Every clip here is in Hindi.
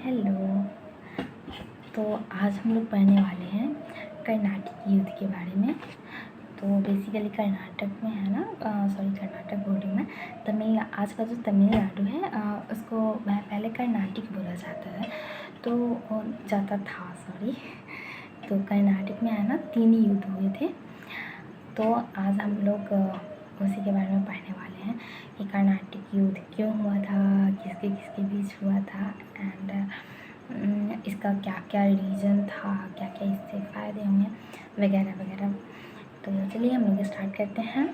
हेलो। तो आज हम लोग पढ़ने वाले हैं कर्नाटक युद्ध के बारे में। तो बेसिकली कर्नाटक में है ना, कर्नाटक बोल रही हूँ मैं, आज का जो तमिलनाडु है उसको पहले कर्नाटक बोला जाता है तो जाता था सॉरी। तो कर्नाटक में है ना 3 युद्ध हुए थे। तो आज हम लोग उसी के बारे में पढ़ने वाले हैं कि कर्नाटक युद्ध क्यों हुआ था, किसके किसके बीच हुआ था, एंड इसका क्या क्या रीज़न था, क्या क्या इससे फ़ायदे हुए वगैरह वगैरह। तो चलिए हम लोग स्टार्ट करते हैं।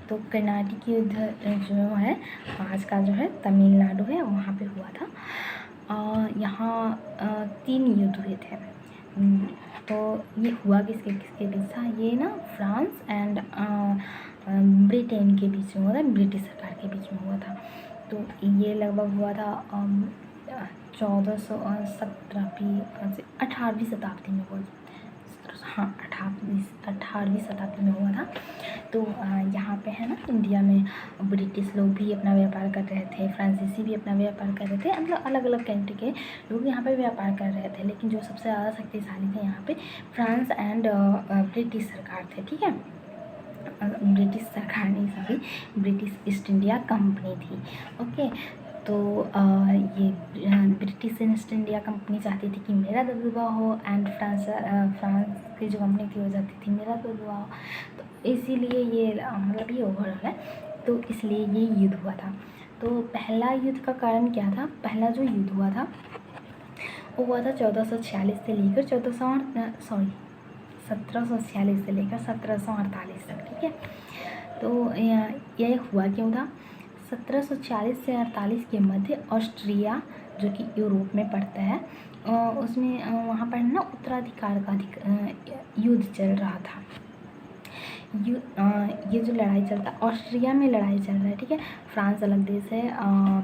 तो कर्नाटक युद्ध जो है आज का जो है तमिलनाडु है वहाँ पे हुआ था। यहाँ 3 युद्ध हुए थे। तो ये हुआ किसके किसके बीच था, ये ना फ्रांस एंड ब्रिटेन के बीच में हुआ था, ब्रिटिश सरकार के बीच में हुआ था। तो ये लगभग हुआ था 18वीं शताब्दी में हुआ। हाँ 18वीं शताब्दी में हुआ था। तो यहाँ पे है ना इंडिया में ब्रिटिश लोग भी अपना व्यापार कर रहे थे, फ्रांसीसी भी अपना व्यापार कर रहे थे, मतलब अलग अलग कंट्री के लोग यहाँ पे व्यापार कर रहे थे। लेकिन जो सबसे ज़्यादा शक्तिशाली थे यहाँ पे फ्रांस एंड ब्रिटिश सरकार थे। ठीक है, ब्रिटिश सरकार नहीं sorry, British East India company थी। ओके, तो ये ब्रिटिश ईस्ट इंडिया कंपनी चाहती थी कि मेरा दबदबा हो, एंड फ्रांस की जो कंपनी थी वो चाहती थी मेरा दबदबा हो। तो इसीलिए ये मतलब ये ओवरऑल है, तो इसलिए ये युद्ध हुआ था। तो पहला युद्ध का कारण क्या था, पहला जो युद्ध हुआ था वो हुआ था 1446 से लेकर 1746 से लेकर 1748 तक। ठीक है, तो यह हुआ क्यों था, 1740 से 48 के मध्य ऑस्ट्रिया जो कि यूरोप में पड़ता है उसमें वहाँ पर ना उत्तराधिकार का युद्ध चल रहा था। ये जो लड़ाई चलता है ऑस्ट्रिया में लड़ाई चल रहा है। ठीक है, फ्रांस अलग देश है,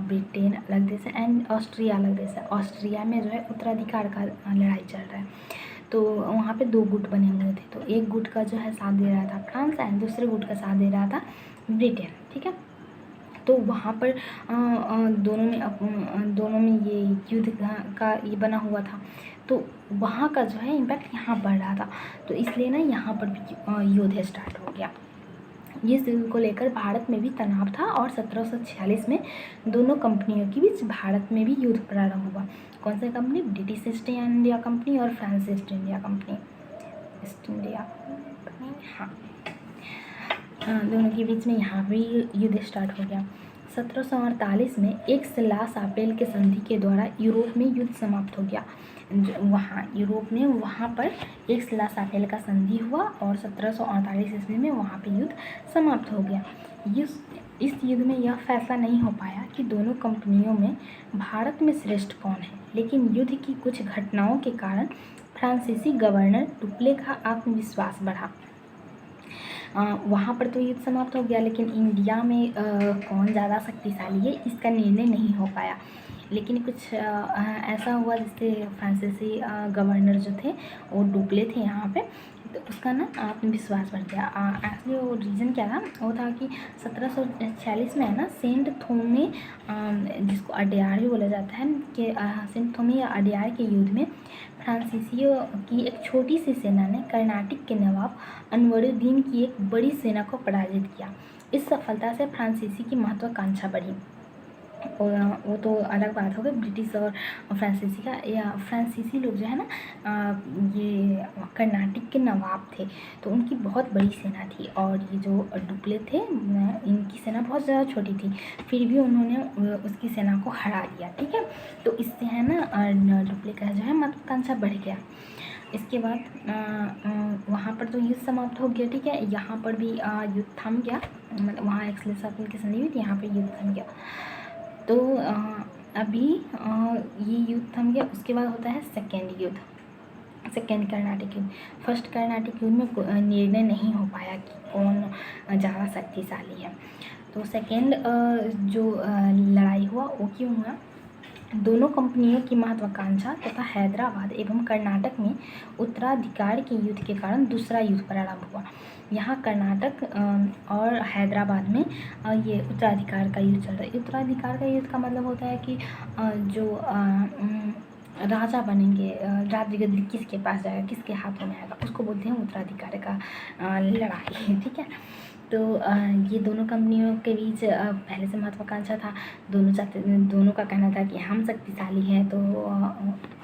ब्रिटेन अलग देश है, एंड ऑस्ट्रिया अलग देश है। ऑस्ट्रिया में जो है उत्तराधिकार का लड़ाई चल रहा है। तो वहाँ पे 2 गुट बने हुए थे। तो एक गुट का जो है साथ दे रहा था फ्रांस एंड दूसरे गुट का साथ दे रहा था ब्रिटेन। ठीक है, तो वहाँ पर दोनों में ये युद्ध का ये बना हुआ था। तो वहाँ का जो है इम्पैक्ट यहाँ बढ़ रहा था, तो इसलिए ना यहाँ पर भी युद्ध स्टार्ट हो गया। इस युद्ध को लेकर भारत में भी तनाव था और 1746 में दोनों कंपनियों के बीच भारत में भी युद्ध प्रारंभ हुआ। कौन सी company, British East India company और फ्रांस ईस्ट इंडिया कंपनी, हाँ दोनों के बीच में यहाँ भी युद्ध स्टार्ट हो गया। 1748 में एक सापेल के संधि के द्वारा यूरोप में युद्ध समाप्त हो गया। वहाँ यूरोप में वहाँ पर एक सापेल का संधि हुआ और 1748 ईस्वी में वहाँ पे युद्ध समाप्त हो गया। इस युद्ध में यह फैसला नहीं हो पाया कि दोनों कंपनियों में भारत में श्रेष्ठ कौन है, लेकिन युद्ध की कुछ घटनाओं के कारण फ्रांसीसी गवर्नर डुप्ले का आत्मविश्वास बढ़ा। वहाँ पर तो युद्ध समाप्त हो गया, लेकिन इंडिया में कौन ज़्यादा शक्तिशाली है इसका निर्णय नहीं हो पाया। लेकिन कुछ ऐसा हुआ जिससे फ्रांसीसी गवर्नर जो थे वो डुप्ले थे यहाँ पे, तो उसका ना आत्मविश्वास बढ़ गया। एक्चुअली वो रीज़न क्या था, वो था कि 1746 में है ना सेंट थोमे जिसको अड्यार भी बोला जाता है कि सेंट थोमे या अड्यार के युद्ध में फ्रांसीसियों की एक छोटी सी सेना ने कर्नाटक के नवाब अनवरुद्दीन की एक बड़ी सेना को पराजित किया। इस सफलता से फ्रांसीसी की महत्वाकांक्षा बढ़ी। और वो तो अलग बात हो गई ब्रिटिश और फ्रांसीसी का, या फ्रांसीसी लोग जो है ना ये कर्नाटक के नवाब थे, तो उनकी बहुत बड़ी सेना थी। और ये जो डुप्ले थे इनकी सेना बहुत ज़्यादा छोटी थी, फिर भी उन्होंने उसकी सेना को हरा दिया। ठीक है, तो इससे है ना डुप्ले का जो है महत्वाकांक्षा बढ़ गया। इसके बाद वहाँ पर तो युद्ध समाप्त हो गया। ठीक है, यहाँ पर भी युद्ध थम गया, मतलब वहाँ एक सापेल की संधि हुई थी, यहाँ पर युद्ध थम गया। तो अभी ये युद्ध थम गया। उसके बाद होता है सेकेंड युद्ध, सेकेंड कर्नाटक युद्ध। फर्स्ट कर्नाटक युद्ध में निर्णय नहीं हो पाया कि कौन ज़्यादा शक्तिशाली है। तो सेकेंड जो लड़ाई हुआ वो क्यों हुआ, दोनों कंपनियों की महत्वाकांक्षा तथा हैदराबाद एवं कर्नाटक में उत्तराधिकार के युद्ध के कारण दूसरा युद्ध प्रारंभ हुआ। यहाँ कर्नाटक और हैदराबाद में ये उत्तराधिकार का युद्ध चल रहा है। उत्तराधिकार का युद्ध का मतलब होता है कि जो राजा बनेंगे, राज्य गद्दी किसके पास जाएगा, किसके हाथों में आएगा, उसको बोलते हैं उत्तराधिकार का लड़ाई। ठीक है। तो ये दोनों कंपनियों के बीच पहले से महत्वाकांक्षा था। दोनों का कहना था कि हम शक्तिशाली हैं, तो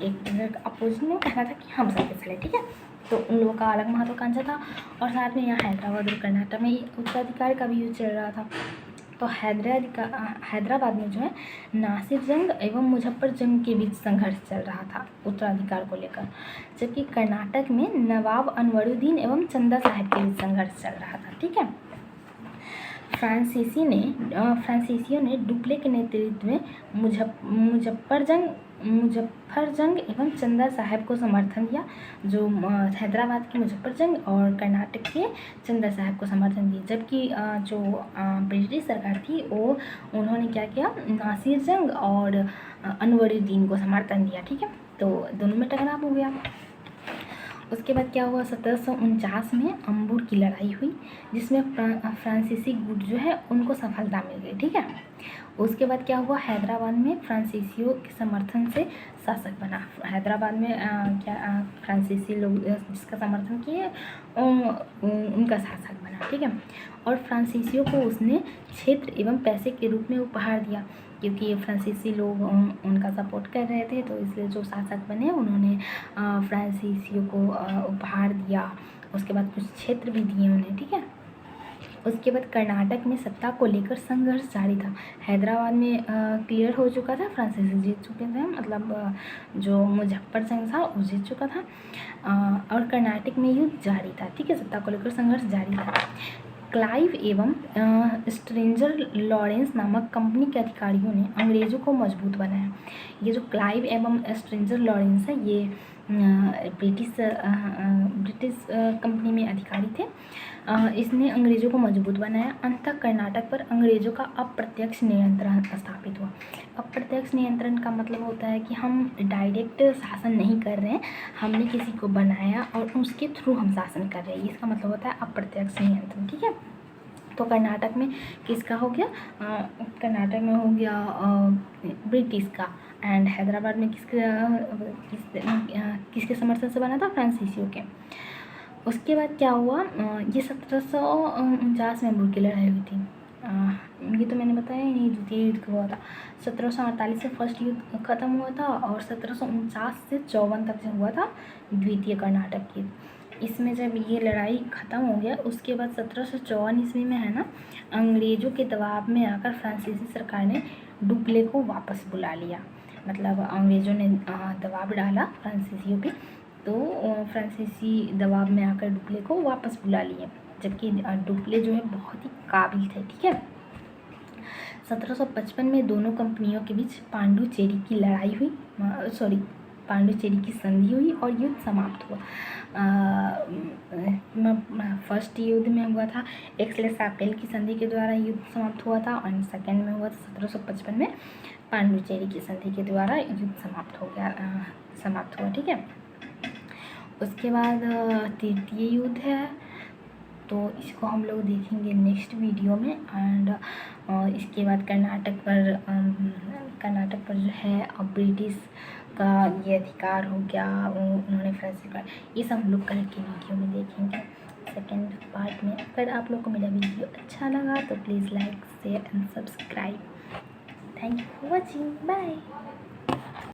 एक अपोजिट में कहना था कि हम शक्तिशाली। ठीक है। तो उन लोगों का अलग महत्वाकांक्षा था। और साथ में यहाँ हैदराबाद और कर्नाटक में उत्तराधिकार का भी युद्ध चल रहा था। तो हैदराबाद में जो है नासिर जंग एवं मुजफ्फर जंग के बीच संघर्ष चल रहा था उत्तराधिकार को लेकर, जबकि कर्नाटक में नवाब अनवरुद्दीन एवं चंदा साहब के बीच संघर्ष चल रहा था। ठीक है। फ्रांसीसियों ने डुप्ले के नेतृत्व में मुजफ्फर जंग एवं चंदा साहब को समर्थन दिया, जो हैदराबाद के मुजफ्फर जंग और कर्नाटक के चंदा साहब को समर्थन दिया। जबकि जो ब्रिटिश सरकार थी वो उन्होंने क्या किया, नासिर जंग और अनवरुद्दीन को समर्थन दिया। ठीक है। तो दोनों में टकराव हो गया। उसके बाद क्या हुआ, 1749 में अंबुर की लड़ाई हुई, जिसमें फ्रांसीसी गुट जो है उनको सफलता मिल गई। ठीक है। उसके बाद क्या हुआ, हैदराबाद में फ्रांसीसियों के समर्थन से शासक बना। हैदराबाद में फ्रांसीसी लोग जिसका समर्थन किए उनका शासक बना। ठीक है। और फ्रांसीसियों को उसने क्षेत्र एवं पैसे के रूप में उपहार दिया, क्योंकि फ्रांसीसी लोग उनका सपोर्ट कर रहे थे, तो इसलिए जो शासक बने उन्होंने फ्रांसीसियों को उपहार दिया। उसके बाद कुछ क्षेत्र भी दिए उन्हें। ठीक है। उसके बाद कर्नाटक में सत्ता को लेकर संघर्ष जारी था। हैदराबाद में क्लियर हो चुका था, फ्रांसीसी जीत चुके थे, मतलब जो मुजफ्फर जंग था वो जीत चुका था। और कर्नाटक में युद्ध जारी था। ठीक है। सत्ता को लेकर संघर्ष जारी था। क्लाइव एवं स्ट्रेंजर लॉरेंस नामक कंपनी के अधिकारियों ने अंग्रेज़ों को मजबूत बनाया। ये जो क्लाइव एवं स्ट्रेंजर लॉरेंस है, ये ब्रिटिश कंपनी में अधिकारी थे। इसने अंग्रेज़ों को मजबूत बनाया। अंततः कर्नाटक पर अंग्रेज़ों का अप्रत्यक्ष नियंत्रण स्थापित हुआ। अप्रत्यक्ष नियंत्रण का मतलब होता है कि हम डायरेक्ट शासन नहीं कर रहे हैं, हमने किसी को बनाया और उसके थ्रू हम शासन कर रहे हैं, इसका मतलब होता है अप्रत्यक्ष नियंत्रण। ठीक है। तो कर्नाटक में किसका हो गया, कर्नाटक में हो गया ब्रिटिश का। एंड हैदराबाद में किसके समर्थन से बना था, फ्रांसीसियों के। उसके बाद क्या हुआ, ये 1749 में अंबुर की लड़ाई हुई थी। ये तो मैंने बताया ही नहीं, द्वितीय युद्ध कब हुआ था। 1748 से फर्स्ट युद्ध खत्म हुआ था और 1749 से 54 तक से हुआ था द्वितीय कर्नाटक युद्ध। इसमें जब ये लड़ाई ख़त्म हो गया, उसके बाद 1754 ईस्वी में है ना, अंग्रेज़ों के दबाव में आकर फ्रांसीसी सरकार ने डुप्ले को वापस बुला लिया। मतलब अंग्रेज़ों ने दबाव डाला फ्रांसीसियों पे, तो फ्रांसीसी दबाव में आकर डुप्ले को वापस बुला लिए, जबकि डुप्ले जो है बहुत ही काबिल थे। ठीक है। 1755 में दोनों कंपनियों के बीच पांडुचेरी की लड़ाई हुई, पांडुचेरी की संधि हुई और युद्ध समाप्त हुआ। फर्स्ट युद्ध में हुआ था एक्स-लैसापेल की संधि के द्वारा युद्ध समाप्त हुआ था, और सेकेंड में हुआ था 1755 में पांडुचेरी की संधि के द्वारा युद्ध समाप्त हुआ। ठीक है। उसके बाद तृतीय युद्ध है, तो इसको हम लोग देखेंगे नेक्स्ट वीडियो में। एंड इसके बाद कर्नाटक पर जो है ब्रिटिश का ये अधिकार हो गया, उन्होंने फ्रांसीसी का, ये सब हम लोग कल के वीडियो में देखेंगे सेकेंड पार्ट में। अगर आप लोग को मेरा वीडियो अच्छा लगा तो please like share and subscribe. Thank you for watching. Bye.